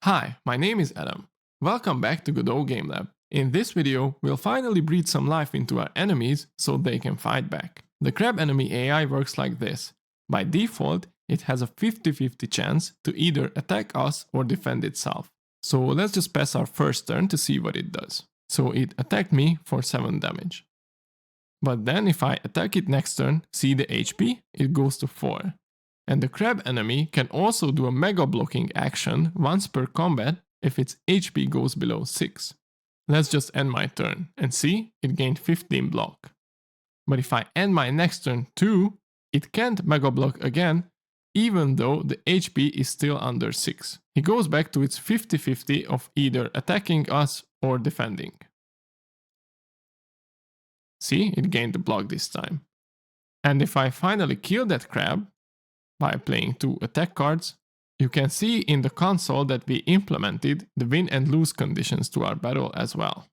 Hi, my name is Adam. Welcome back to Godot GameLab. In this video, we'll finally breathe some life into our enemies so they can fight back. The crab enemy AI works like this. By default, it has a 50-50 chance to either attack us or defend itself. So let's just pass our first turn to see what it does. So it attacked me for 7 damage. But then if I attack it next turn, see the HP, it goes to 4. And the crab enemy can also do a mega blocking action once per combat if its HP goes below 6. Let's just end my turn and see, it gained 15 block. But if I end my next turn too, it can't mega block again, even though the HP is still under 6. It goes back to its 50-50 of either attacking us or defending. See, it gained the block this time. And if I finally kill that crab, by playing 2 attack cards, you can see in the console that we implemented the win and lose conditions to our battle as well.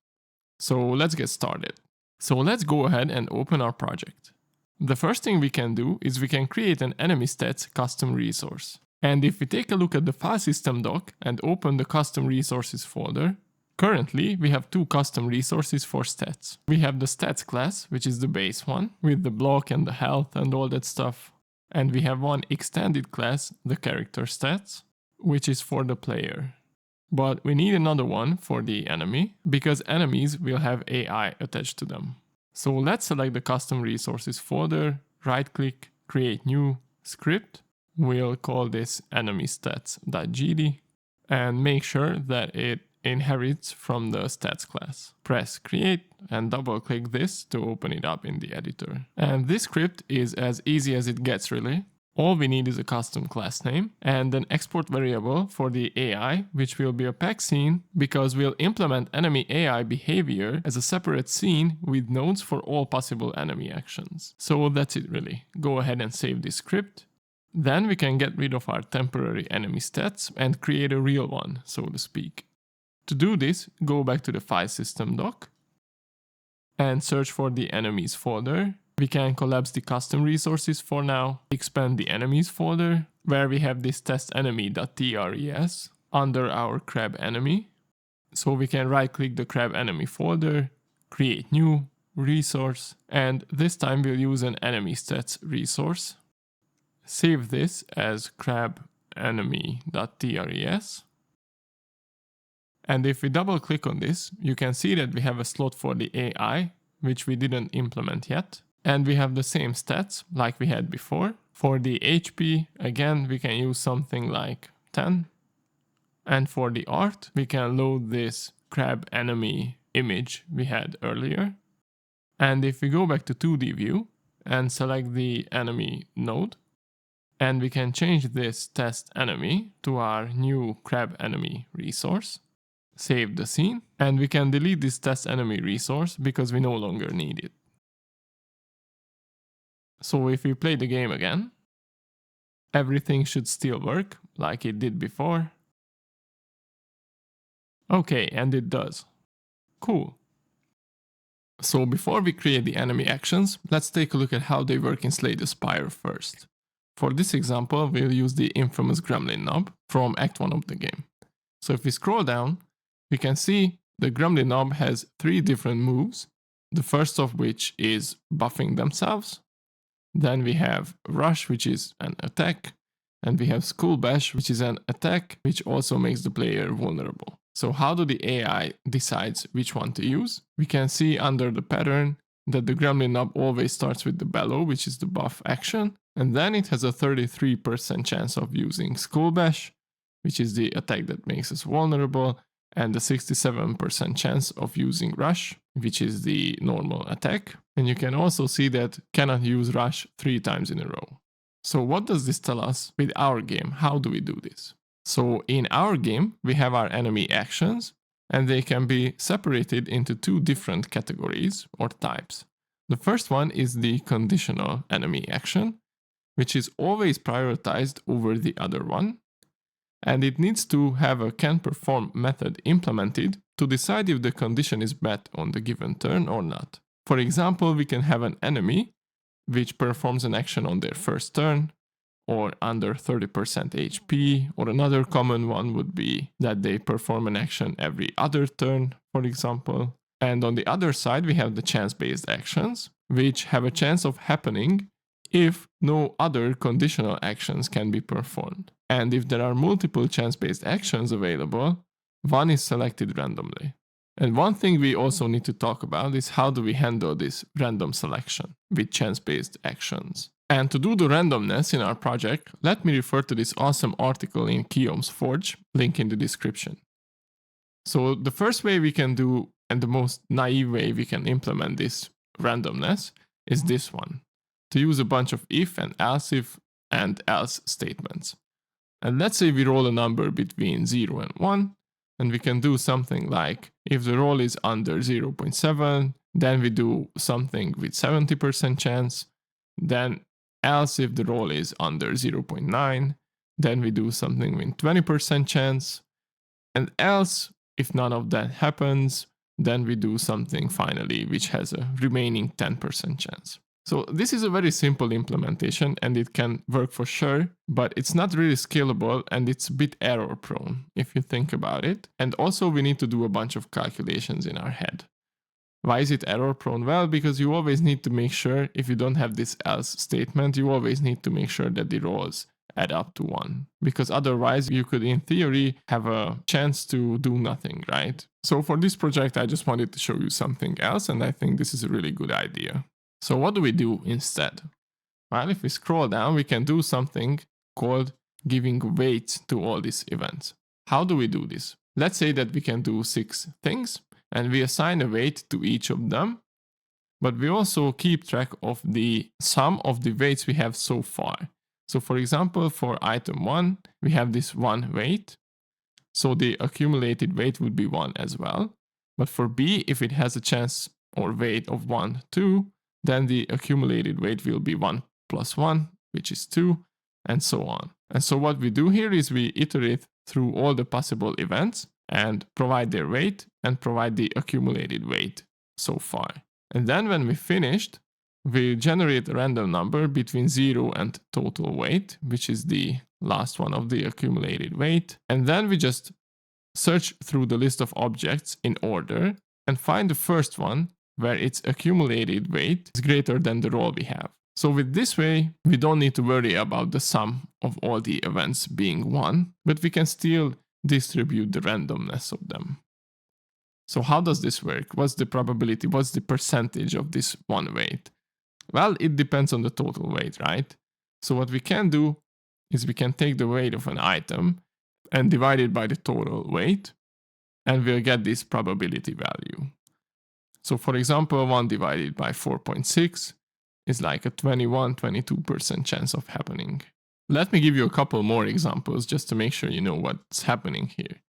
So let's get started. So let's go ahead and open our project. The first thing we can do is we can create an EnemyStats custom resource. And if we take a look at the file system doc and open the custom resources folder, currently we have 2 custom resources for stats. We have the stats class, which is the base one, with the block and the health and all that stuff. And we have one extended class, the character stats, which is for the player. But we need another one for the enemy, because enemies will have AI attached to them. So let's select the custom resources folder, right click, create new script. We'll call this EnemyStats.gd and make sure that it inherits from the stats class. Press create and double click this to open it up in the editor. And this script is as easy as it gets really. All we need is a custom class name and an export variable for the AI, which will be a pack scene because we'll implement enemy AI behavior as a separate scene with nodes for all possible enemy actions. So that's it really. Go ahead and save this script. Then we can get rid of our temporary enemy stats and create a real one, so to speak. To do this, go back to the file system doc and search for the enemies folder. We can collapse the custom resources for now, expand the enemies folder, where we have this testenemy.tres under our crab enemy. So we can right click the crab enemy folder, create new resource, and this time we'll use an EnemyStats resource. Save this as crab enemy.tres. And if we double click on this, you can see that we have a slot for the AI, which we didn't implement yet. And we have the same stats like we had before. For the HP, again, we can use something like 10. And for the art, we can load this crab enemy image we had earlier. And if we go back to 2D view and select the enemy node, and we can change this test enemy to our new crab enemy resource. Save the scene, and we can delete this test enemy resource because we no longer need it. So if we play the game again, everything should still work like it did before. Okay, and it does. Cool. So before we create the enemy actions, let's take a look at how they work in Slay the Spire first. For this example, we'll use the infamous Gremlin knob from Act 1 of the game. So if we scroll down, we can see the Gremlin knob has 3 different moves, the first of which is buffing themselves. Then we have Rush, which is an attack, and we have Skull Bash, which is an attack, which also makes the player vulnerable. So how do the AI decides which one to use? We can see under the pattern that the Gremlin knob always starts with the Bellow, which is the buff action, and then it has a 33% chance of using Skull Bash, which is the attack that makes us vulnerable, and a 67% chance of using Rush, which is the normal attack. And you can also see that cannot use Rush 3 times in a row. So what does this tell us with our game? How do we do this? So in our game, we have our enemy actions, and they can be separated into 2 different categories or types. The first one is the conditional enemy action, which is always prioritized over the other one. And it needs to have a canPerform method implemented to decide if the condition is met on the given turn or not. For example, we can have an enemy which performs an action on their first turn, or under 30% HP, or another common one would be that they perform an action every other turn, for example. And on the other side, we have the chance-based actions, which have a chance of happening if no other conditional actions can be performed. And if there are multiple chance-based actions available, one is selected randomly. And one thing we also need to talk about is how do we handle this random selection with chance-based actions. And to do the randomness in our project, let me refer to this awesome article in Keom's Forge, link in the description. So the first way we can do, and the most naive way we can implement this randomness, is this one. To use a bunch of if and else statements. And let's say we roll a number between 0 and 1, and we can do something like, if the roll is under 0.7, then we do something with 70% chance, then else if the roll is under 0.9, then we do something with 20% chance, and else if none of that happens, then we do something finally which has a remaining 10% chance. So this is a very simple implementation and it can work for sure, but it's not really scalable and it's a bit error prone if you think about it. And also we need to do a bunch of calculations in our head. Why is it error prone? Well, because you always need to make sure, if you don't have this else statement, you always need to make sure that the rolls add up to 1. Because otherwise you could in theory have a chance to do nothing, right? So for this project I just wanted to show you something else and I think this is a really good idea. So what do we do instead? Well, if we scroll down, we can do something called giving weight to all these events. How do we do this? Let's say that we can do 6 things and we assign a weight to each of them, but we also keep track of the sum of the weights we have so far. So for example, for item 1, we have this 1 weight, so the accumulated weight would be 1 as well. But for B, if it has a chance or weight of 1, 2, then the accumulated weight will be 1 plus 1, which is 2, and so on. And so what we do here is we iterate through all the possible events and provide their weight and provide the accumulated weight so far. And then when we finished, we generate a random number between 0 and total weight, which is the last one of the accumulated weight. And then we just search through the list of objects in order and find the first one where its accumulated weight is greater than the roll we have. So with this way, we don't need to worry about the sum of all the events being 1, but we can still distribute the randomness of them. So how does this work? What's the probability? What's the percentage of this 1 weight? Well, it depends on the total weight, right? So what we can do is we can take the weight of an item and divide it by the total weight, and we'll get this probability value. So for example, 1 divided by 4.6 is like a 22% chance of happening. Let me give you a couple more examples just to make sure you know what's happening here.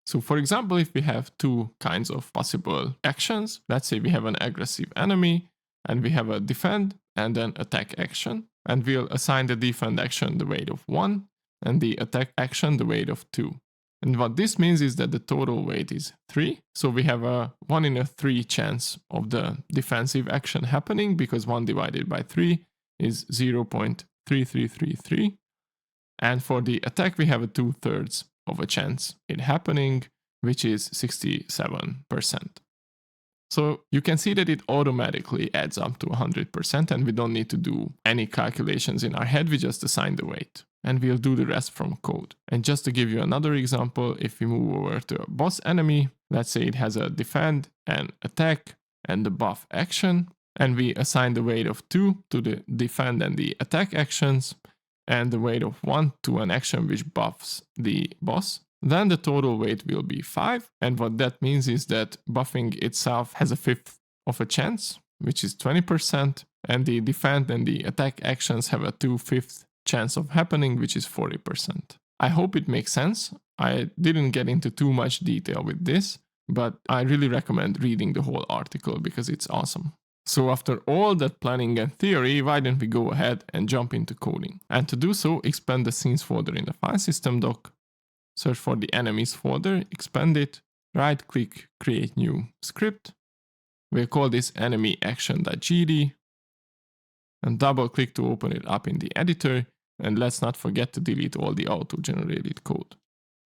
So for example, if we have 2 kinds of possible actions, let's say we have an aggressive enemy and we have a defend and an attack action, and we'll assign the defend action the weight of 1 and the attack action the weight of 2. And what this means is that the total weight is 3. So we have a 1 in a 3 chance of the defensive action happening because 1 divided by 3 is 0.3333. And for the attack, we have a 2/3 of a chance it happening, which is 67%. So you can see that it automatically adds up to 100% and we don't need to do any calculations in our head, we just assign the weight. And we'll do the rest from code. And just to give you another example, if we move over to a boss enemy, let's say it has a defend and attack and the buff action, and we assign the weight of 2 to the defend and the attack actions, and the weight of 1 to an action which buffs the boss, then the total weight will be 5. And what that means is that buffing itself has a 1/5 of a chance, which is 20%, and the defend and the attack actions have a 2/5 chance of happening, which is 40%. I hope it makes sense. I didn't get into too much detail with this, but I really recommend reading the whole article because it's awesome. So after all that planning and theory, why don't we go ahead and jump into coding? And to do so, expand the scenes folder in the file system doc, search for the enemies folder, expand it, right click, create new script. We'll call this EnemyAction.gd and double click to open it up in the editor. And let's not forget to delete all the auto-generated code.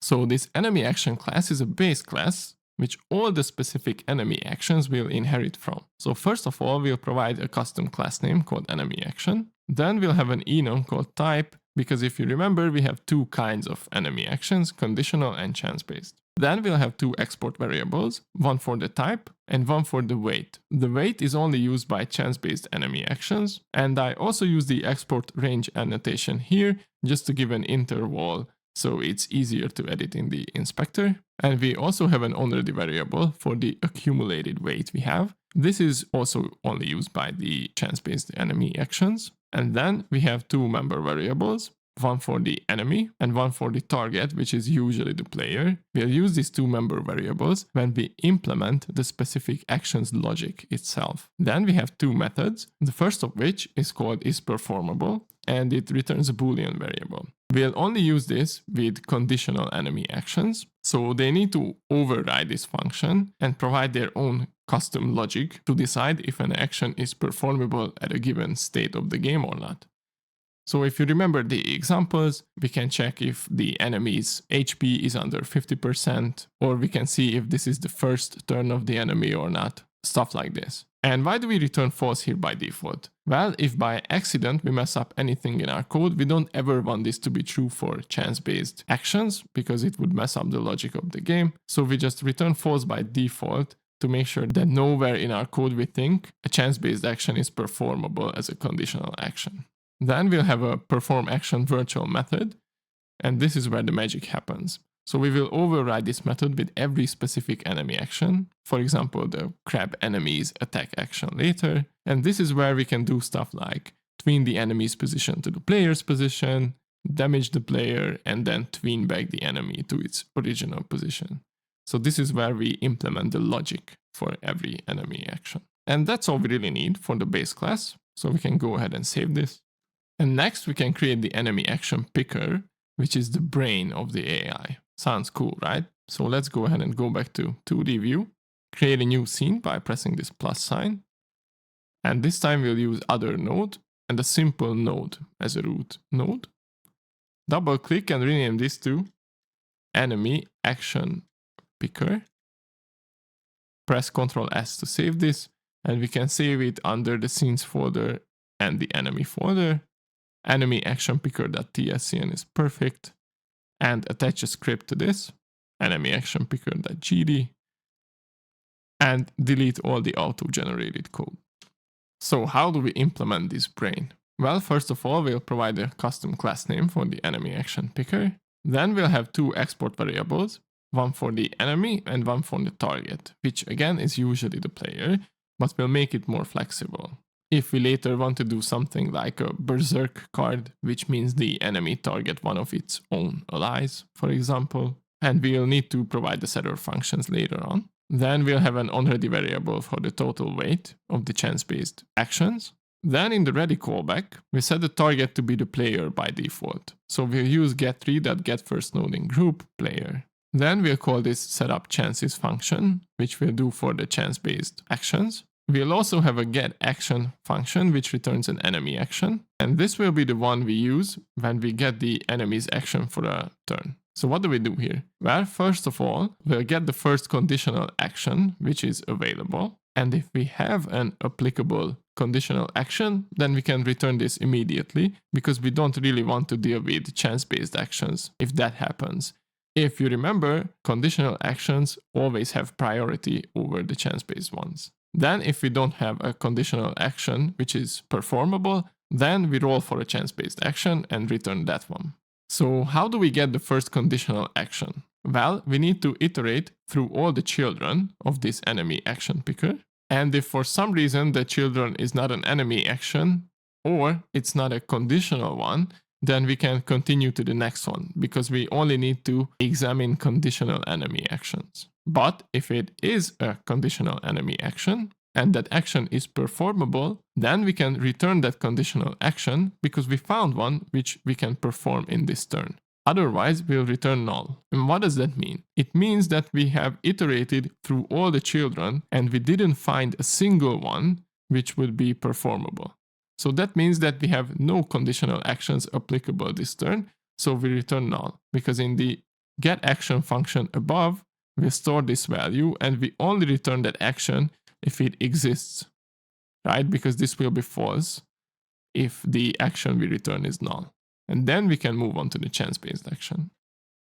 So this EnemyAction class is a base class which all the specific enemy actions will inherit from. So first of all, we'll provide a custom class name called EnemyAction. Then we'll have an enum called type, because if you remember, we have two kinds of enemy actions, conditional and chance-based. Then we'll have two export variables, one for the type and one for the weight. The weight is only used by chance-based enemy actions, and I also use the export range annotation here just to give an interval so it's easier to edit in the inspector. And we also have an onReady variable for the accumulated weight we have. This is also only used by the chance-based enemy actions. And then we have two member variables, one for the enemy and one for the target, which is usually the player. We'll use these two member variables when we implement the specific action's logic itself. Then we have two methods, the first of which is called isPerformable, and it returns a Boolean variable. We'll only use this with conditional enemy actions, so they need to override this function and provide their own custom logic to decide if an action is performable at a given state of the game or not. So if you remember the examples, we can check if the enemy's HP is under 50%, or we can see if this is the first turn of the enemy or not, stuff like this. And why do we return false here by default? Well, if by accident we mess up anything in our code, we don't ever want this to be true for chance-based actions, because it would mess up the logic of the game. So we just return false by default to make sure that nowhere in our code we think a chance-based action is performable as a conditional action. Then we'll have a perform action virtual method, and this is where the magic happens. So we will override this method with every specific enemy action, for example the crab enemy's attack action later, and this is where we can do stuff like tween the enemy's position to the player's position, damage the player, and then tween back the enemy to its original position. So this is where we implement the logic for every enemy action. And that's all we really need for the base class, so we can go ahead and save this. And next we can create the EnemyActionPicker, which is the brain of the AI. Sounds cool, right? So let's go ahead and go back to 2D view, create a new scene by pressing this plus sign. And this time we'll use other node and a simple node as a root node. Double click and rename this to EnemyActionPicker. Press Ctrl S to save this, and we can save it under the scenes folder and the enemy folder. EnemyActionPicker.tscn is perfect. And attach a script to this, EnemyActionPicker.gd, and delete all the auto-generated code. So how do we implement this brain? Well, first of all, we'll provide a custom class name for the EnemyActionPicker. Then we'll have two export variables, one for the enemy and one for the target, which again is usually the player, but we'll make it more flexible. If we later want to do something like a berserk card, which means the enemy target one of its own allies, for example, and we'll need to provide the setter functions later on. Then we'll have an onReady variable for the total weight of the chance-based actions. Then in the ready callback, we set the target to be the player by default. So we'll use getTree.getFirstNodeInGroup player. Then we'll call this setUpChances function, which we'll do for the chance-based actions. We'll also have a getAction function which returns an enemy action, and this will be the one we use when we get the enemy's action for a turn. So what do we do here? Well, first of all, we'll get the first conditional action which is available, and if we have an applicable conditional action, then we can return this immediately because we don't really want to deal with chance-based actions if that happens. If you remember, conditional actions always have priority over the chance-based ones. Then if we don't have a conditional action which is performable, then we roll for a chance-based action and return that one. So how do we get the first conditional action? Well, we need to iterate through all the children of this enemy action picker. And if for some reason the children is not an enemy action or it's not a conditional one, then we can continue to the next one because we only need to examine conditional enemy actions. But if it is a conditional enemy action and that action is performable, then we can return that conditional action because we found one which we can perform in this turn. Otherwise, we'll return null. And what does that mean? It means that we have iterated through all the children and we didn't find a single one which would be performable. So that means that we have no conditional actions applicable this turn, so we return null, because in the getAction function above, we store this value and we only return that action if it exists, right? Because this will be false if the action we return is null. And then we can move on to the chance-based action.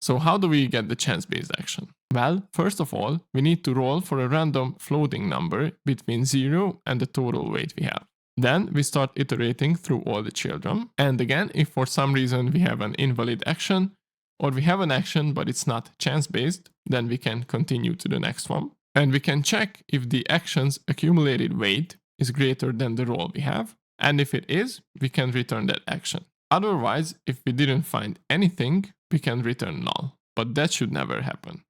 So how do we get the chance-based action? Well, first of all, we need to roll for a random floating number between 0 and the total weight we have. Then we start iterating through all the children. And again, if for some reason we have an invalid action, or we have an action but it's not chance-based, then we can continue to the next one. And we can check if the action's accumulated weight is greater than the roll we have. And if it is, we can return that action. Otherwise, if we didn't find anything, we can return null. But that should never happen.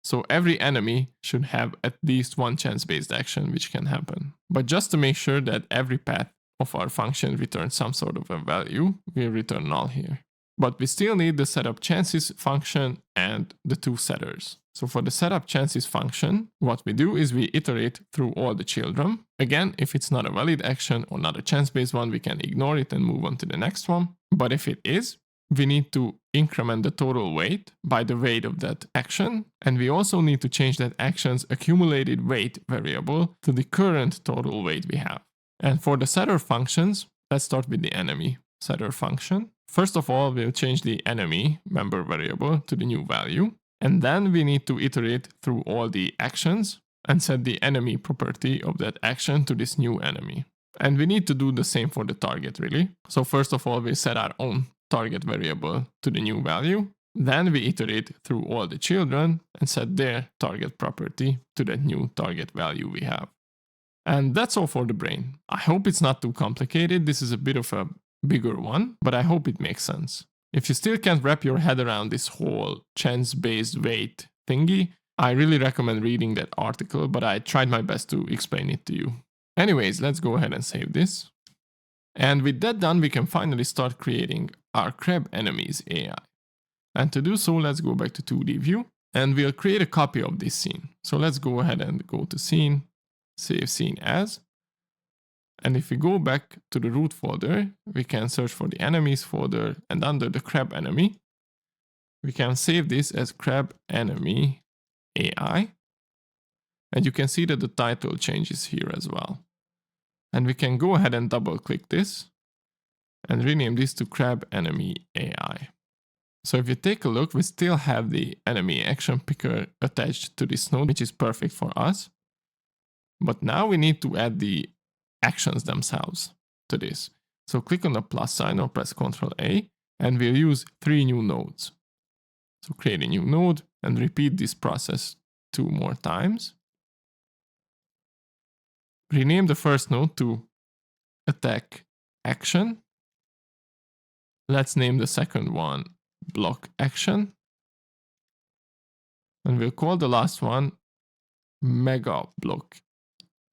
So every enemy should have at least one chance-based action which can happen. But just to make sure that every path of our function returns some sort of a value, we'll return null here. But we still need the setup chances function and the two setters. So for the setup chances function, what we do is we iterate through all the children. Again, if it's not a valid action or not a chance-based one, we can ignore it and move on to the next one. But if it is, we need to increment the total weight by the weight of that action. And we also need to change that action's accumulated weight variable to the current total weight we have. And for the setter functions, let's start with the enemy setter function. First of all, we'll change the enemy member variable to the new value. And then we need to iterate through all the actions and set the enemy property of that action to this new enemy. And we need to do the same for the target, really. So first of all, we set our own target variable to the new value. Then we iterate through all the children and set their target property to that new target value we have. And that's all for the brain. I hope it's not too complicated. This is a bit of a bigger one, but I hope it makes sense. If you still can't wrap your head around this whole chance-based weight thingy, I really recommend reading that article, but I tried my best to explain it to you. Anyways, let's go ahead and save this. And with that done, we can finally start creating our crab enemies AI. And to do so, let's go back to 2D view, and we'll create a copy of this scene. So let's go ahead and go to scene, save scene as. And if we go back to the root folder, we can search for the enemies folder, and under the crab enemy, we can save this as crab enemy AI. And you can see that the title changes here as well. And we can go ahead and double click this and rename this to crab enemy AI. So if you take a look, we still have the EnemyActionPicker attached to this node, which is perfect for us. But now we need to add the actions themselves to this. So click on the plus sign or press Ctrl A, and we'll use 3 new nodes. So create a new node and repeat this process 2 more times. Rename the first node to attack action. Let's name the second one block action. And we'll call the last one MegaBlock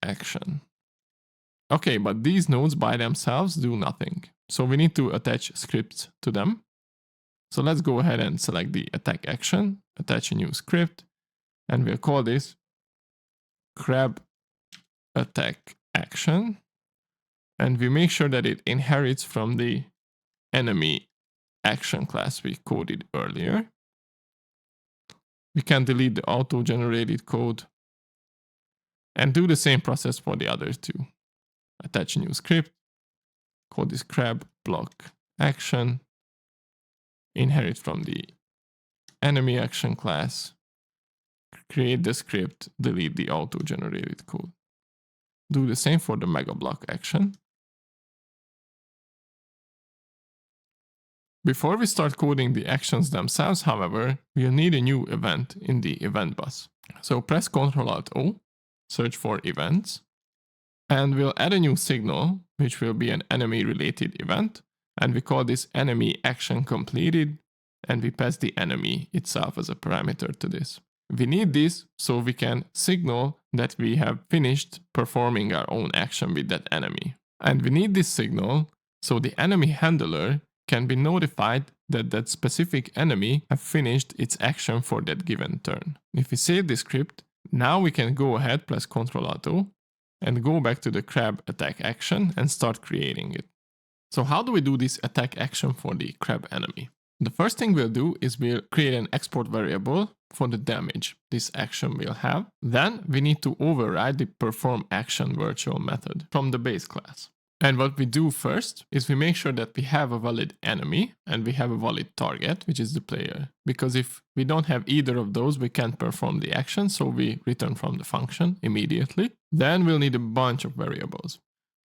action. Okay, but these nodes by themselves do nothing. So we need to attach scripts to them. So let's go ahead and select the attack action, attach a new script, and we'll call this crab attack action. And we make sure that it inherits from the enemy action class we coded earlier. We can delete the auto-generated code and do the same process for the other two. Attach a new script, call this crab block action, inherit from the enemy action class, create the script, delete the auto-generated code. Do the same for the MegaBlock action. Before we start coding the actions themselves, however, we'll need a new event in the event bus. So press Ctrl-Alt-O, search for events, and we'll add a new signal, which will be an enemy-related event, and we call this enemy action completed, and we pass the enemy itself as a parameter to this. We need this so we can signal that we have finished performing our own action with that enemy. And we need this signal so the enemy handler can be notified that that specific enemy have finished its action for that given turn. If we save this script, now we can go ahead, press Ctrl-Alt-O, and go back to the crab attack action and start creating it. So how do we do this attack action for the crab enemy? The first thing we'll do is we'll create an export variable for the damage this action will have. Then we need to override the perform action virtual method from the base class. And what we do first is we make sure that we have a valid enemy and we have a valid target, which is the player. Because if we don't have either of those, we can't perform the action, so we return from the function immediately. Then we'll need a bunch of variables.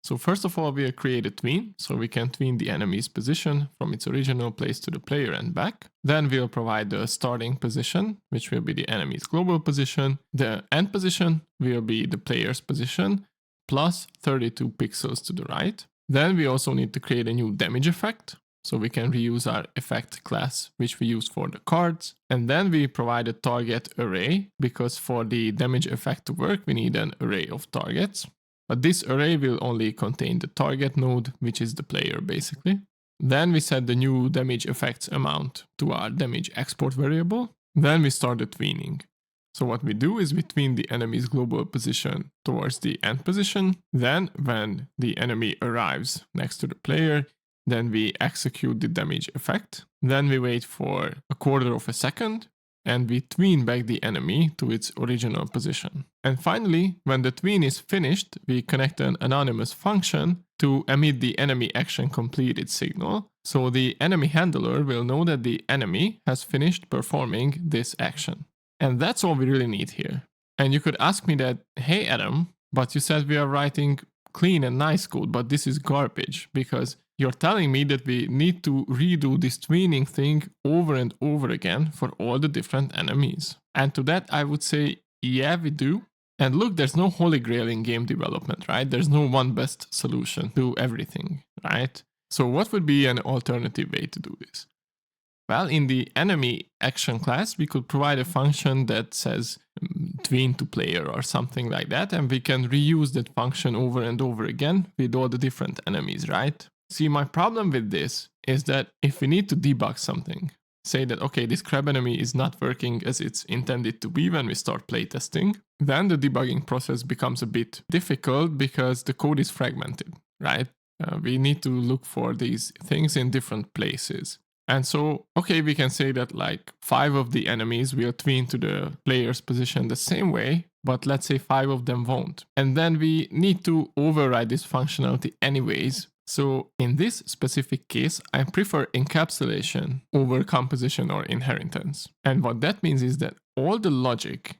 So first of all, we'll create a tween, so we can tween the enemy's position from its original place to the player and back. Then we'll provide the starting position, which will be the enemy's global position. The end position will be the player's position, plus 32 pixels to the right. Then we also need to create a new damage effect, so we can reuse our effect class, which we use for the cards. And then we provide a target array, because for the damage effect to work, we need an array of targets. But this array will only contain the target node, which is the player basically. Then we set the new damage effects amount to our damage export variable. Then we start the tweening. So what we do is we tween the enemy's global position towards the end position. Then when the enemy arrives next to the player, then we execute the damage effect. Then we wait for a quarter of a second and we tween back the enemy to its original position. And finally, when the tween is finished, we connect an anonymous function to emit the enemy action completed signal. So the enemy handler will know that the enemy has finished performing this action. And that's all we really need here. And you could ask me that, hey Adam, but you said we are writing clean and nice code, but this is garbage, because you're telling me that we need to redo this tweening thing over and over again for all the different enemies. And to that I would say, yeah, we do. And look, there's no holy grail in game development, right? There's no one best solution to everything, right? So what would be an alternative way to do this? Well, in the EnemyAction class, we could provide a function that says tween to player or something like that, and we can reuse that function over and over again with all the different enemies, right? See, my problem with this is that if we need to debug something, say that, okay, this crab enemy is not working as it's intended to be when we start playtesting, then the debugging process becomes a bit difficult because the code is fragmented, right? We need to look for these things in different places. And so, okay, we can say that like 5 of the enemies will tween to the player's position the same way, but let's say 5 of them won't. And then we need to override this functionality anyways. So in this specific case, I prefer encapsulation over composition or inheritance. And what that means is that all the logic,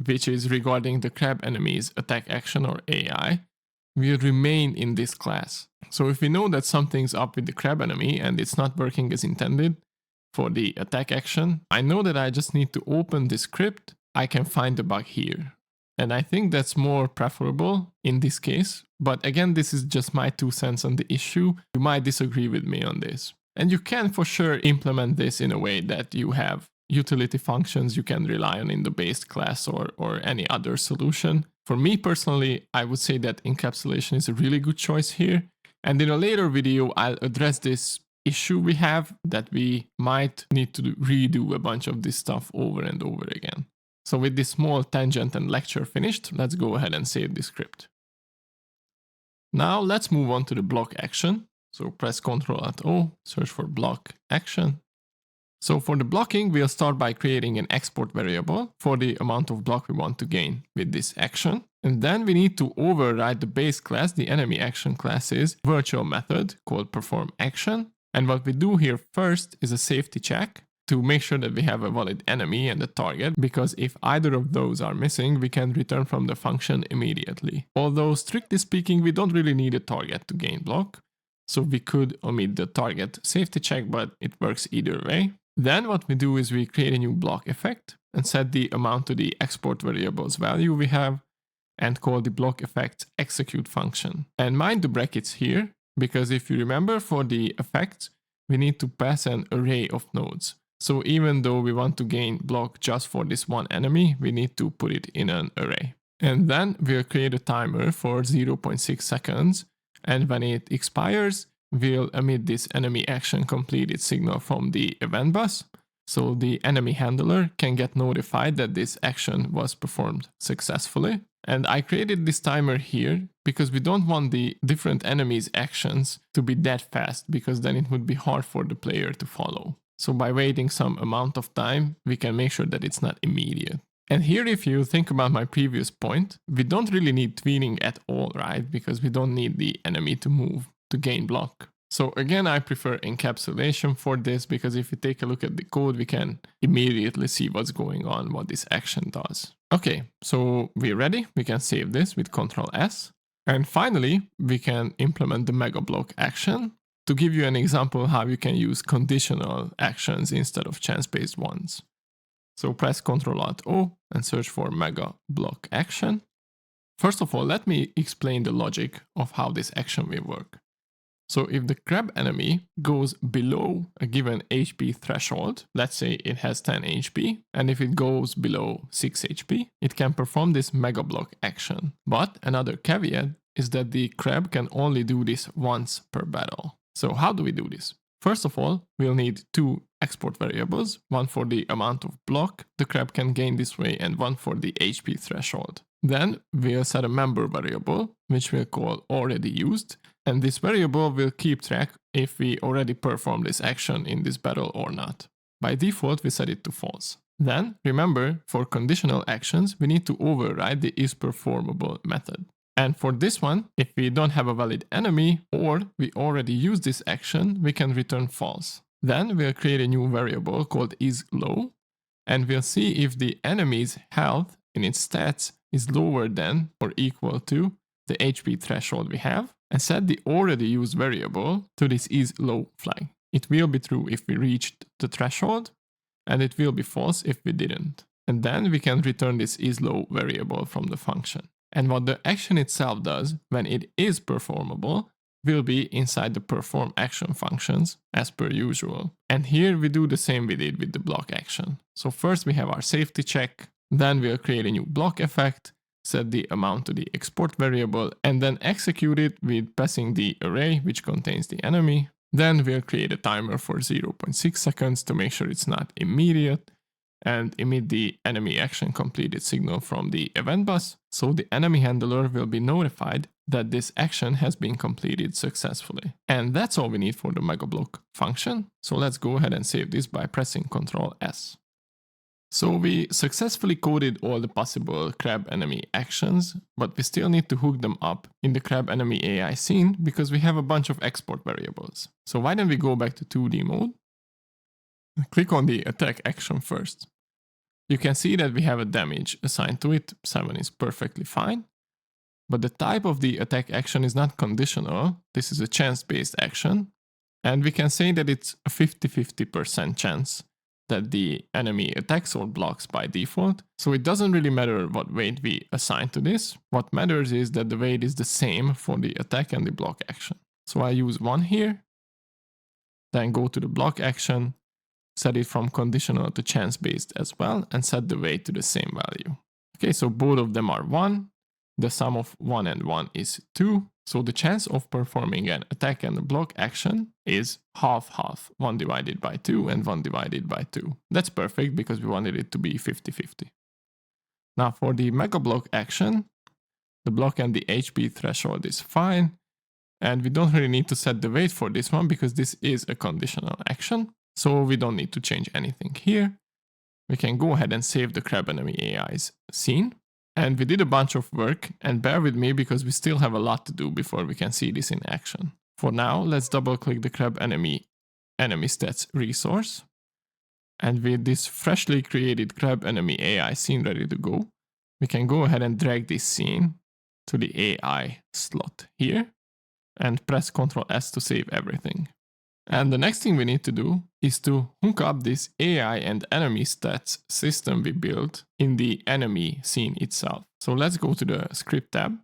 which is regarding the crab enemy's attack action or AI, will remain in this class. So if we know that something's up with the crab enemy and it's not working as intended for the attack action, I know that I just need to open the script. I can find the bug here. And I think that's more preferable in this case. But again, this is just my 2 cents on the issue. You might disagree with me on this. And you can for sure implement this in a way that you have utility functions you can rely on in the base class or any other solution. For me personally, I would say that encapsulation is a really good choice here. And in a later video, I'll address this issue we have that we might need to redo a bunch of this stuff over and over again. So with this small tangent and lecture finished, let's go ahead and save the script. Now let's move on to the block action. So press Ctrl+O, search for block action. So for the blocking, we'll start by creating an export variable for the amount of block we want to gain with this action. And then we need to override the base class, the EnemyAction class's virtual method called perform action. And what we do here first is a safety check to make sure that we have a valid enemy and a target, because if either of those are missing, we can return from the function immediately. Although strictly speaking, we don't really need a target to gain block. So we could omit the target safety check, but it works either way. Then what we do is we create a new block effect and set the amount to the export variable's value we have and call the block effect execute function. And mind the brackets here, because if you remember, for the effects, we need to pass an array of nodes. So even though we want to gain block just for this one enemy, we need to put it in an array. And then we'll create a timer for 0.6 seconds. And when it expires, we'll emit this enemy action completed signal from the event bus. So the enemy handler can get notified that this action was performed successfully. And I created this timer here because we don't want the different enemies' actions to be that fast, because then it would be hard for the player to follow. So by waiting some amount of time, we can make sure that it's not immediate. And here, if you think about my previous point, we don't really need tweening at all, right? Because we don't need the enemy to move to gain block. So again, I prefer encapsulation for this, because if you take a look at the code, we can immediately see what's going on, what this action does. Okay, so we're ready. We can save this with Ctrl S. And finally, we can implement the MegaBlock action to give you an example how you can use conditional actions instead of chance-based ones. So press Ctrl-Alt-O and search for MegaBlock action. First of all, let me explain the logic of how this action will work. So if the crab enemy goes below a given HP threshold, let's say it has 10 HP, and if it goes below 6 HP, it can perform this MegaBlock action. But another caveat is that the crab can only do this once per battle. So how do we do this? First of all, we'll need two export variables, one for the amount of block the crab can gain this way and one for the HP threshold. Then we'll set a member variable, which we'll call already used, and this variable will keep track if we already performed this action in this battle or not. By default, we set it to false. Then, remember, for conditional actions, we need to override the isPerformable method. And for this one, if we don't have a valid enemy or we already use this action, we can return false. Then we'll create a new variable called isLow, and we'll see if the enemy's health in its stats is lower than or equal to the HP threshold we have, and set the already used variable to this isLow flag. It will be true if we reached the threshold, and it will be false if we didn't. And then we can return this isLow variable from the function. And what the action itself does when it is performable will be inside the perform action functions as per usual. And here we do the same we did with the block action. So first we have our safety check, then we'll create a new block effect, set the amount to the export variable, and then execute it with passing the array which contains the enemy. Then we'll create a timer for 0.6 seconds to make sure it's not immediate, and emit the enemy action completed signal from the event bus, so the enemy handler will be notified that this action has been completed successfully. And that's all we need for the MegaBlock function. So let's go ahead and save this by pressing Ctrl S. So we successfully coded all the possible crab enemy actions, but we still need to hook them up in the crab enemy AI scene because we have a bunch of export variables. So why don't we go back to 2D mode? Click on the attack action first. You can see that we have a damage assigned to it. 7 is perfectly fine. But the type of the attack action is not conditional. This is a chance-based action. And we can say that it's a 50-50% chance that the enemy attacks or blocks by default. So it doesn't really matter what weight we assign to this. What matters is that the weight is the same for the attack and the block action. So I use 1 here. Then go to the block action. Set it from conditional to chance-based as well, and set the weight to the same value. Okay, so both of them are 1. The sum of 1 and 1 is 2. So the chance of performing an attack and a block action is half-half. 1 divided by 2 and 1 divided by 2. That's perfect because we wanted it to be 50-50. Now for the MegaBlock action, the block and the HP threshold is fine. And we don't really need to set the weight for this one because this is a conditional action. So we don't need to change anything here. We can go ahead and save the crab enemy AI's scene. And we did a bunch of work, and bear with me because we still have a lot to do before we can see this in action. For now, let's double click the crab enemy EnemyStats resource. And with this freshly created crab enemy AI scene ready to go, we can go ahead and drag this scene to the AI slot here and press Ctrl S to save everything. And the next thing we need to do is to hook up this AI and EnemyStats system we built in the enemy scene itself. So let's go to the script tab,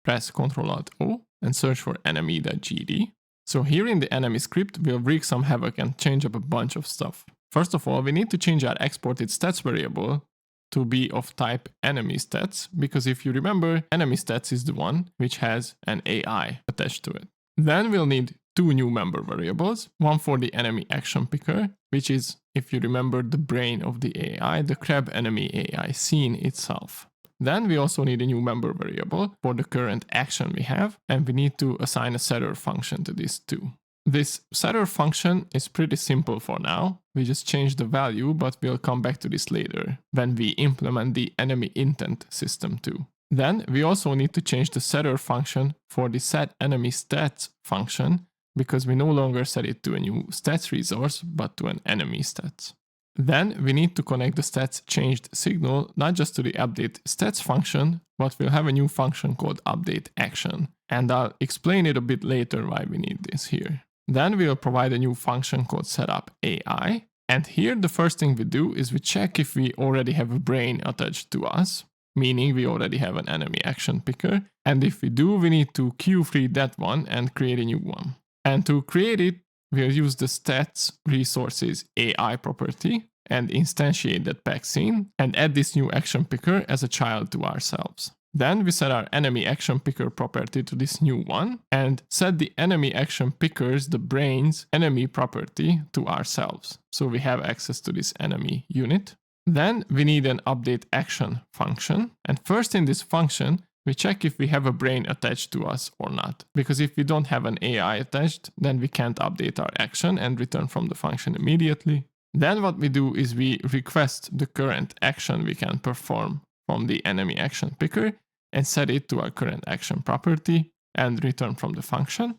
press Ctrl-Alt-O and search for enemy.gd. So here in the enemy script, we'll wreak some havoc and change up a bunch of stuff. First of all, we need to change our exported stats variable to be of type EnemyStats, because if you remember, EnemyStats is the one which has an AI attached to it. Then we'll need 2 new member variables, one for the EnemyActionPicker, which is if you remember the brain of the AI, the crab enemy AI scene itself. Then we also need a new member variable for the current action we have, and we need to assign a setter function to this too. This setter function is pretty simple for now. We just change the value, but we'll come back to this later when we implement the enemy intent system too. Then we also need to change the setter function for the setEnemyStats function, because we no longer set it to a new stats resource, but to an EnemyStats. Then we need to connect the stats changed signal not just to the update stats function, but we'll have a new function called updateAction. And I'll explain it a bit later why we need this here. Then we'll provide a new function called setupAI. And here the first thing we do is we check if we already have a brain attached to us, meaning we already have an EnemyActionPicker. And if we do, we need to queue-free that one and create a new one. And to create it, we'll use the stats resources AI property and instantiate that pack scene and add this new action picker as a child to ourselves. Then we set our enemy action picker property to this new one and set the enemy action pickers, the brain's enemy property, to ourselves. So we have access to this enemy unit. Then we need an update action function. And first in this function, we check if we have a brain attached to us or not. Because if we don't have an AI attached, then we can't update our action and return from the function immediately. Then what we do is we request the current action we can perform from the enemy action picker and set it to our current action property and return from the function.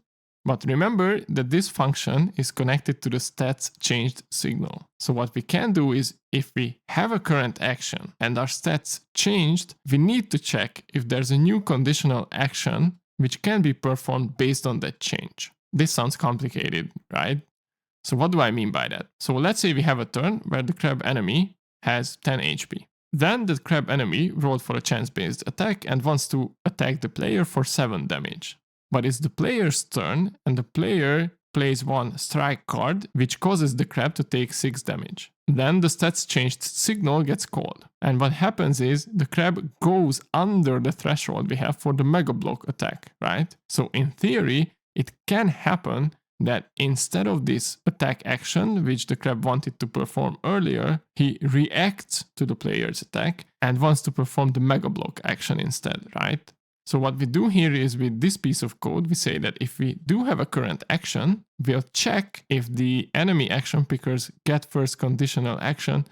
But remember that this function is connected to the stats changed signal. So what we can do is if we have a current action and our stats changed, we need to check if there's a new conditional action which can be performed based on that change. This sounds complicated, right? So what do I mean by that? So let's say we have a turn where the crab enemy has 10 HP. Then the crab enemy rolled for a chance-based attack and wants to attack the player for 7 damage. But it's the player's turn, and the player plays one strike card, which causes the crab to take 6 damage. Then the stats changed signal gets called. And what happens is the crab goes under the threshold we have for the MegaBlock attack, right? So in theory, it can happen that instead of this attack action, which the crab wanted to perform earlier, he reacts to the player's attack and wants to perform the MegaBlock action instead, right? So what we do here is with this piece of code, we say that if we do have a current action, we'll check if the enemy action picker's get first conditional action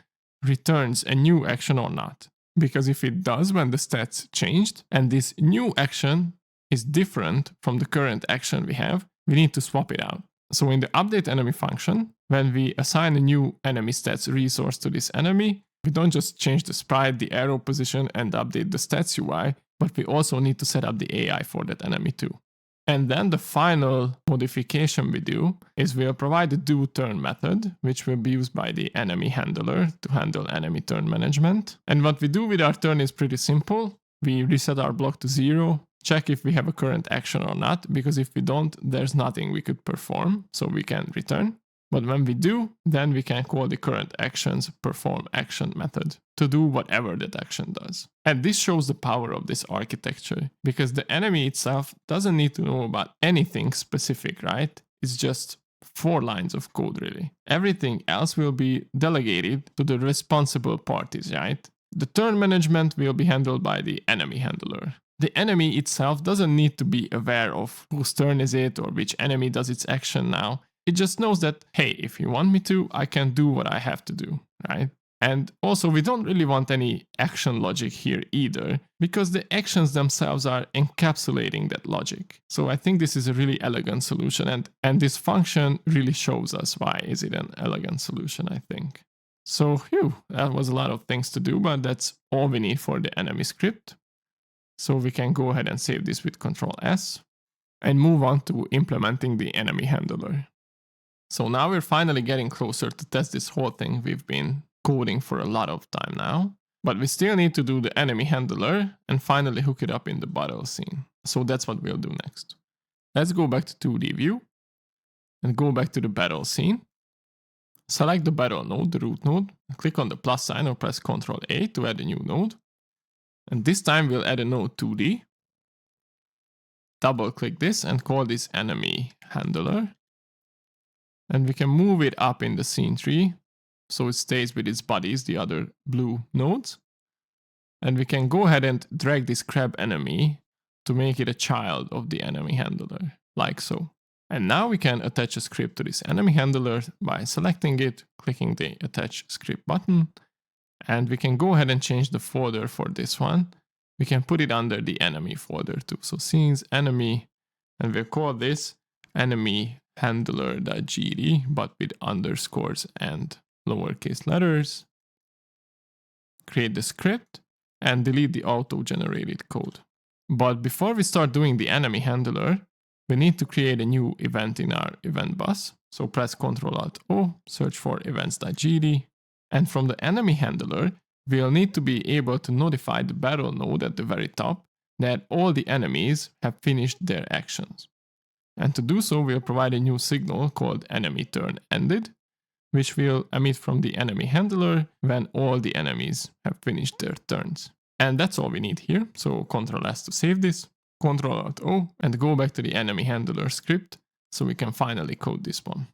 returns a new action or not. Because if it does when the stats changed, and this new action is different from the current action we have, we need to swap it out. So in the update enemy function, when we assign a new enemy stats resource to this enemy, we don't just change the sprite, the arrow position, and update the stats UI, but we also need to set up the AI for that enemy too. And then the final modification we do is we'll provide the doTurn method, which will be used by the EnemyHandler to handle enemy turn management. And what we do with our turn is pretty simple. We reset our block to 0, check if we have a current action or not, because if we don't, there's nothing we could perform, so we can return. But when we do, then we can call the current actions perform action method to do whatever that action does. And this shows the power of this architecture, because the enemy itself doesn't need to know about anything specific, right? It's just 4 lines of code really. Everything else will be delegated to the responsible parties, right? The turn management will be handled by the enemy handler. The enemy itself doesn't need to be aware of whose turn is it or which enemy does its action now. It just knows that, hey, if you want me to, I can do what I have to do, right? And also, we don't really want any action logic here either, because the actions themselves are encapsulating that logic. So I think this is a really elegant solution, and this function really shows us why is it an elegant solution, I think. So, that was a lot of things to do, but that's all we need for the enemy script. So we can go ahead and save this with Ctrl S and move on to implementing the enemy handler. So now we're finally getting closer to test this whole thing we've been coding for a lot of time now. But we still need to do the enemy handler and finally hook it up in the battle scene. So that's what we'll do next. Let's go back to 2D view and go back to the battle scene. Select the battle node, the root node, click on the plus sign or press Ctrl A to add a new node. And this time we'll add a node 2D. Double click this and call this enemy handler. And we can move it up in the scene tree so it stays with its bodies, the other blue nodes. And we can go ahead and drag this crab enemy to make it a child of the enemy handler, like so. And now we can attach a script to this enemy handler by selecting it, clicking the attach script button, and we can go ahead and change the folder for this one. We can put it under the enemy folder too. So scenes enemy, and we'll call this EnemyHandler.gd, but with underscores and lowercase letters. Create the script and delete the auto-generated code. But before we start doing the enemy handler, we need to create a new event in our event bus. So press Ctrl-Alt-O, search for events.gd, and from the enemy handler, we'll need to be able to notify the battle node at the very top that all the enemies have finished their actions. And to do so, we'll provide a new signal called enemy turn ended, which will emit from the enemy handler when all the enemies have finished their turns. And that's all we need here. So Ctrl-S to save this, Ctrl-Alt-O, and go back to the enemy handler script so we can finally code this one.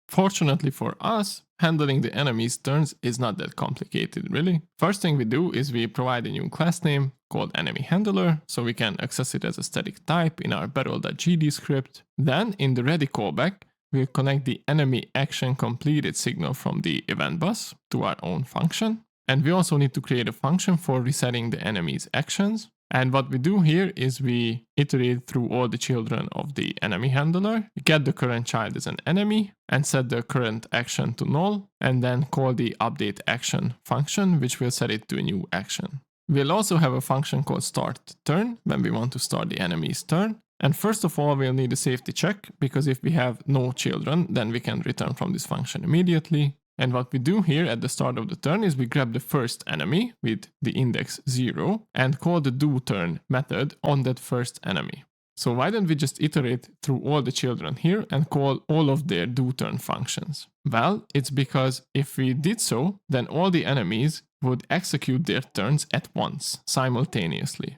Fortunately for us, handling the enemy's turns is not that complicated, really. First thing we do is we provide a new class name called EnemyHandler, so we can access it as a static type in our battle.gd script. Then, in the ready callback, we'll connect the EnemyAction completed signal from the event bus to our own function. And we also need to create a function for resetting the enemy's actions. And what we do here is we iterate through all the children of the enemy handler, get the current child as an enemy, and set the current action to null, and then call the update action function, which will set it to a new action. We'll also have a function called start turn when we want to start the enemy's turn. And first of all, we'll need a safety check, because if we have no children, then we can return from this function immediately. And what we do here at the start of the turn is we grab the first enemy with the index 0 and call the doTurn method on that first enemy. So why don't we just iterate through all the children here and call all of their doTurn functions? Well, it's because if we did so, then all the enemies would execute their turns at once, simultaneously.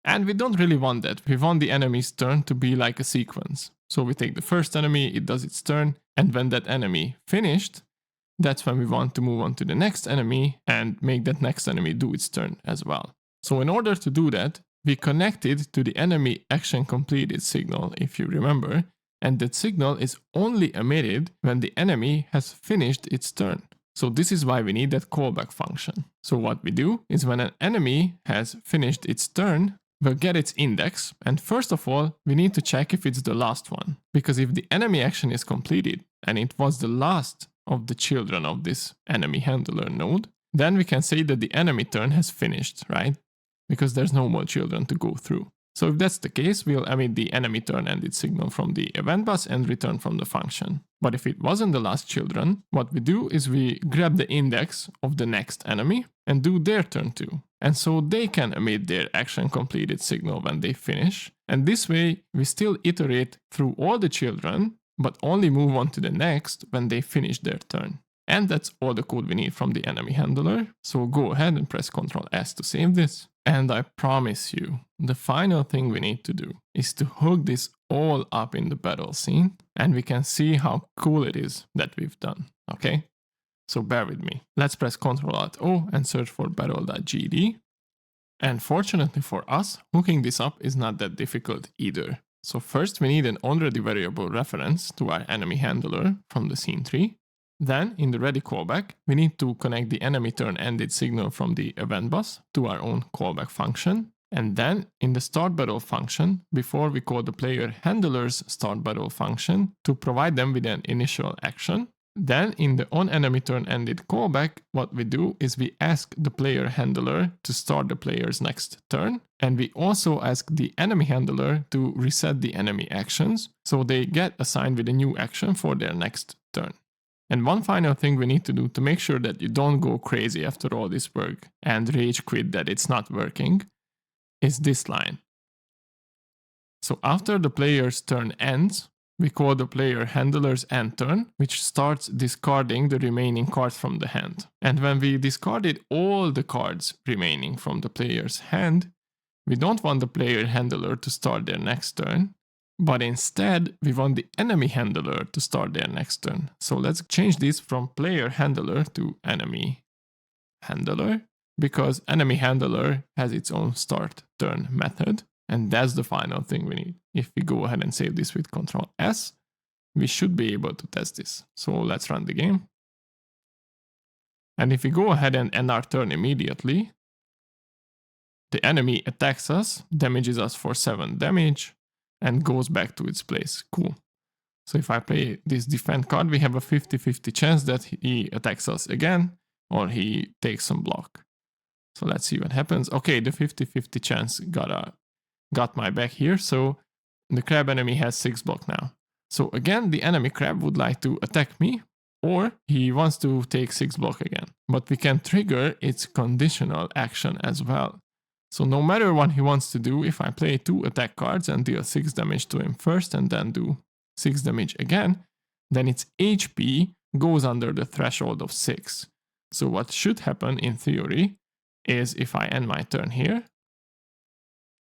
And we don't really want that. We want the enemy's turn to be like a sequence. So we take the first enemy, it does its turn, and when that enemy finished, that's when we want to move on to the next enemy and make that next enemy do its turn as well. So in order to do that, we connect it to the enemy action completed signal, if you remember, and that signal is only emitted when the enemy has finished its turn. So this is why we need that callback function. So what we do is when an enemy has finished its turn, we'll get its index, and first of all, we need to check if it's the last one. Because if the enemy action is completed and it was the last of the children of this enemy handler node, then we can say that the enemy turn has finished, right? Because there's no more children to go through. So if that's the case, we'll emit the enemy turn ended signal from the event bus and return from the function. But if it wasn't the last children, what we do is we grab the index of the next enemy and do their turn too. And so they can emit their action completed signal when they finish. And this way, we still iterate through all the children, but only move on to the next when they finish their turn. And that's all the code we need from the enemy handler. So go ahead and press Ctrl-S to save this. And I promise you, the final thing we need to do is to hook this all up in the battle scene, and we can see how cool it is that we've done, okay? So bear with me. Let's press Ctrl-Alt-O and search for battle.gd. And fortunately for us, hooking this up is not that difficult either. So first we need an already variable reference to our enemy handler from the scene tree. Then, in the ready callback, we need to connect the enemy turn ended signal from the event bus to our own callback function. And then, in the start battle function, before we call the player handler's start battle function to provide them with an initial action. Then, in the onEnemyTurnEnded callback, what we do is we ask the player handler to start the player's next turn. And we also ask the enemy handler to reset the enemy actions, so they get assigned with a new action for their next turn. And one final thing we need to do to make sure that you don't go crazy after all this work and rage quit that it's not working is this line. So after the player's turn ends, we call the player handler's end turn, which starts discarding the remaining cards from the hand. And when we discarded all the cards remaining from the player's hand, we don't want the player handler to start their next turn, But instead, we want the enemy handler to start their next turn. So let's change this from player handler to enemy handler, because enemy handler has its own start turn method. And that's the final thing we need. If we go ahead and save this with Ctrl S, we should be able to test this. So let's run the game. And if we go ahead and end our turn immediately, the enemy attacks us, damages us for 7 damage, and goes back to its place. Cool. So if I play this defend card, we have a 50-50 chance that he attacks us again, or he takes some block. So let's see what happens. Okay, the 50-50 chance got my back here, so the crab enemy has 6 block now. So again, the enemy crab would like to attack me, or he wants to take 6 block again. But we can trigger its conditional action as well. So no matter what he wants to do, if I play 2 attack cards and deal 6 damage to him first and then do 6 damage again, then its HP goes under the threshold of 6. So what should happen in theory is if I end my turn here,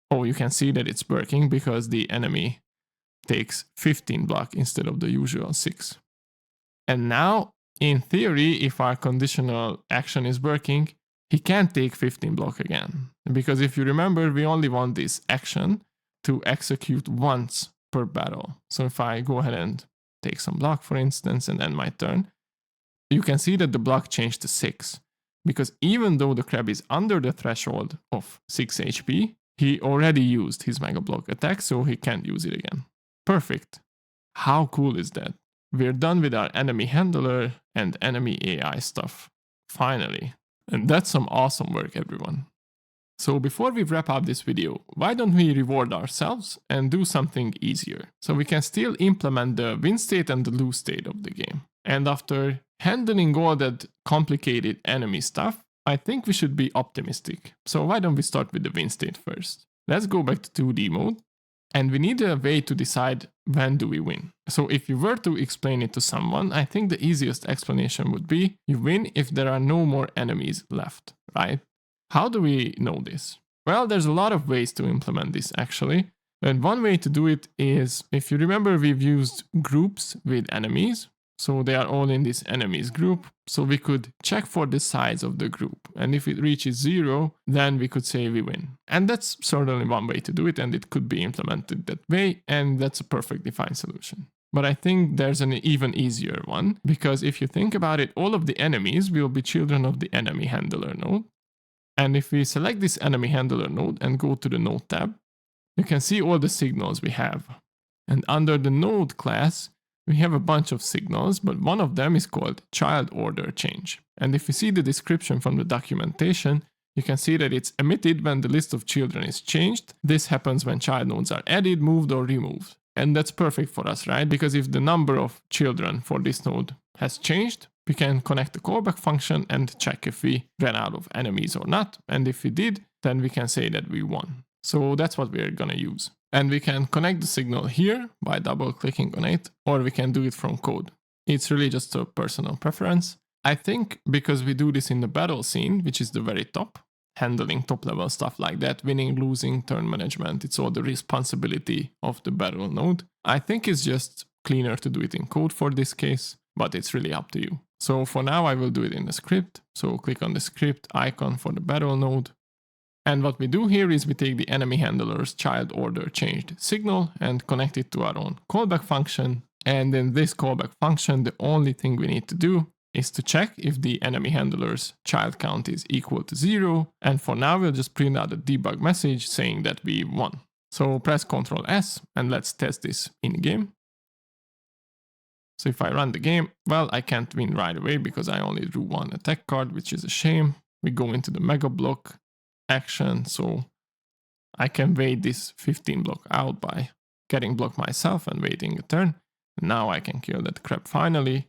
oh, you can see that it's working because the enemy takes 15 block instead of the usual 6. And now, in theory, if our conditional action is working, he can't take 15 block again. Because if you remember, we only want this action to execute once per battle. So if I go ahead and take some block, for instance, and end my turn, you can see that the block changed to 6. Because even though the crab is under the threshold of 6 HP, he already used his MegaBlock attack, so he can't use it again. Perfect. How cool is that? We're done with our enemy handler and enemy AI stuff. Finally. And that's some awesome work, everyone. So before we wrap up this video, why don't we reward ourselves and do something easier? So we can still implement the win state and the lose state of the game. And after handling all that complicated enemy stuff, I think we should be optimistic. So why don't we start with the win state first? Let's go back to 2D mode. And we need a way to decide when do we win. So if you were to explain it to someone, I think the easiest explanation would be you win if there are no more enemies left, right? How do we know this? Well, there's a lot of ways to implement this actually. And one way to do it is, if you remember, we've used groups with enemies. So they are all in this enemies group. So we could check for the size of the group. And if it reaches 0, then we could say we win. And that's certainly one way to do it, and it could be implemented that way. And that's a perfectly fine solution. But I think there's an even easier one, because if you think about it, all of the enemies will be children of the enemy handler node. And if we select this enemy handler node and go to the node tab, you can see all the signals we have. And under the node class, we have a bunch of signals, but one of them is called child order change. And if you see the description from the documentation, you can see that it's emitted when the list of children is changed. This happens when child nodes are added, moved, or removed. And that's perfect for us, right? Because if the number of children for this node has changed, we can connect the callback function and check if we ran out of enemies or not. And if we did, then we can say that we won. So that's what we're gonna use. And we can connect the signal here by double clicking on it, or we can do it from code. It's really just a personal preference. I think because we do this in the battle scene, which is the very top, handling top level stuff like that, winning, losing, turn management, it's all the responsibility of the battle node. I think it's just cleaner to do it in code for this case, but it's really up to you. So for now I will do it in the script. So click on the script icon for the battle node. And what we do here is we take the enemy handler's child order changed signal and connect it to our own callback function. And in this callback function, the only thing we need to do is to check if the enemy handler's child count is equal to 0. And for now, we'll just print out a debug message saying that we won. So press Ctrl S and let's test this in game. So if I run the game, well, I can't win right away because I only drew 1 attack card, which is a shame. We go into the MegaBlock action, so I can wait this 15 block out by getting blocked myself and waiting a turn. And now I can kill that crab finally.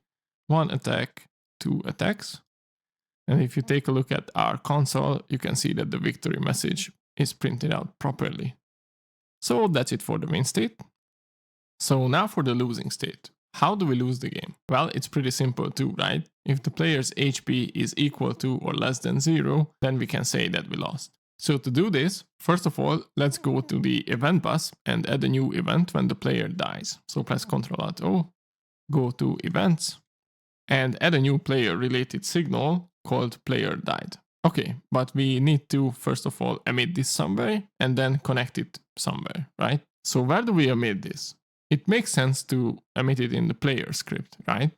1 attack, 2 attacks. And if you take a look at our console, you can see that the victory message is printed out properly. So that's it for the win state. So now for the losing state. How do we lose the game? Well, it's pretty simple too, right? If the player's HP is equal to or less than 0, then we can say that we lost. So to do this, first of all, let's go to the event bus and add a new event when the player dies. So press Ctrl+Alt+O, go to events, and add a new player related signal called player died. Okay, but we need to first of all emit this somewhere and then connect it somewhere, right? So where do we emit this? It makes sense to emit it in the player script, right?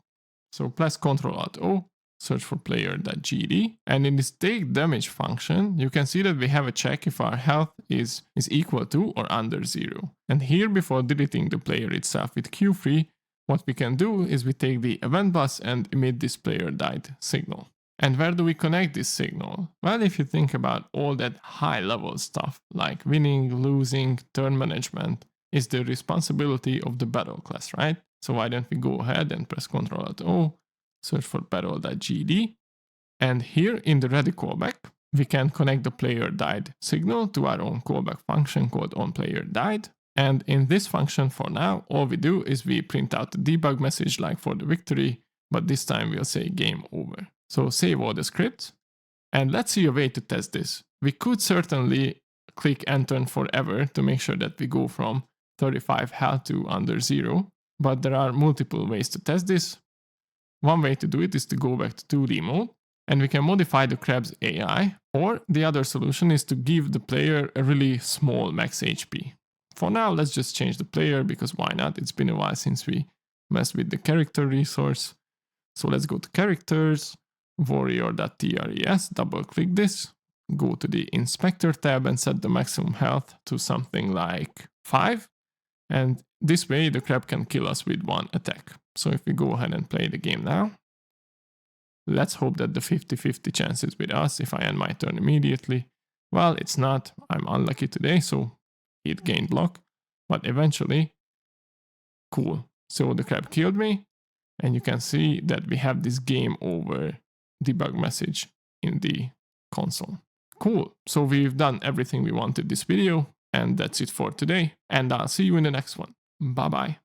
So press Ctrl+Alt+O, search for player.gd, and in this take damage function, you can see that we have a check if our health is equal to or under 0. And here, before deleting the player itself with Q3, what we can do is we take the event bus and emit this player died signal. And where do we connect this signal? Well, if you think about all that high level stuff like winning, losing, turn management, is the responsibility of the battle class, right? So why don't we go ahead and press Ctrl+O, search for battle.gd, and here in the ready callback, we can connect the player died signal to our own callback function called onPlayerDied. And in this function for now, all we do is we print out the debug message like for the victory, but this time we'll say game over. So save all the scripts, and let's see a way to test this. We could certainly click enter forever to make sure that we go from 35 health to under 0, but there are multiple ways to test this. One way to do it is to go back to 2D mode, and we can modify the crab's AI, or the other solution is to give the player a really small max HP. For now, let's just change the player, because why not? It's been a while since we messed with the character resource. So let's go to characters, warrior.tres, double click this, go to the inspector tab and set the maximum health to something like 5. And this way the crab can kill us with one attack. So if we go ahead and play the game now, let's hope that the 50-50 chance is with us if I end my turn immediately. Well, it's not. I'm unlucky today, so it gained block. But eventually, cool. So the crab killed me, and you can see that we have this game over debug message in the console. Cool. So we've done everything we wanted this video, and that's it for today. And I'll see you in the next one. Bye bye.